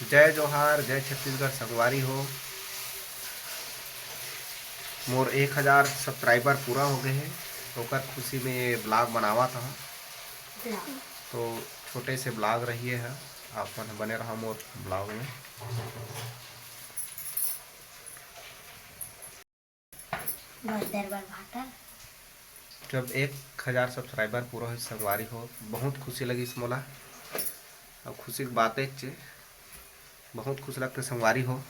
जय जोहार, जय छत्तीसगढ़ संगवारी हो। मोर 1000 सब्सक्राइबर पूरा हो गए हैं, तो ओकर खुशी में ब्लॉग बनावा था। तो छोटे से ब्लॉग रहिए है, आप बने रहा मोर ब्लॉग में। जब 1000 सब्सक्राइबर पूरा हो संगवारी हो, बहुत खुशी लगी इस मोला। अब खुशी की बात है, बहुत खुश लगते संगवारी हो।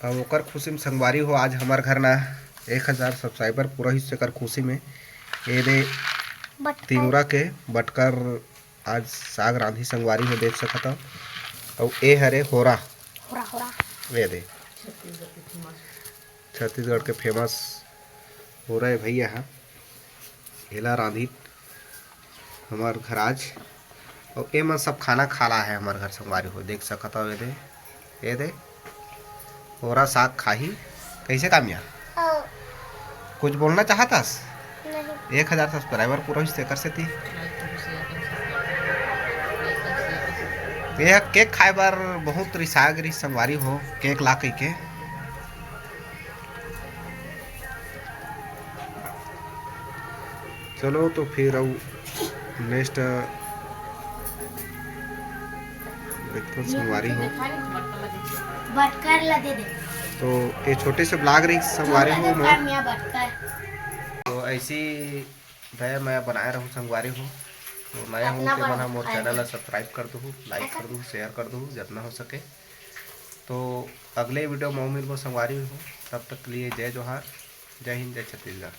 अब ओकर खुशी में संगवारी हो, आज हमार घर ना 1000 सब्सक्राइबर पूरा हिस्से कर खुशी में ये दे तिंगुरा के बटकर आज साग रांधी संगवारी हो देख सकता। और ए हरे होरा वे दे छत्तीसगढ़ के फेमस हो रहे भैया है, हेला रांधी हमार घर आज। और ए मन सब खाना खाला है हमार घर संगवारी हो देख सकता। ये दे होरा साग खाही कैसे कामिया कुछ बोलना चाहतास? 1000 सब्सक्राइबर पूरा हिस्से कर से थी ये केक खाए बार बहुत रिसागरी संगवारी हो, केक ला कई के चलो। तो फिर नेक्स्ट संगवारी हो तो ये छोटे से ब्लॉग रही संगवारी हो। तो ऐसी दया मैं बनाए रहूँ संगवारी हो। तो नया हूँ तो मना मोर चैनल सब्सक्राइब कर दूँ, लाइक कर दूँ, शेयर कर दूँ जितना हो सके। तो अगले वीडियो में मिलबो संगवारी हो, तब तक के लिए जय जोहार, जय हिंद, जय छत्तीसगढ़।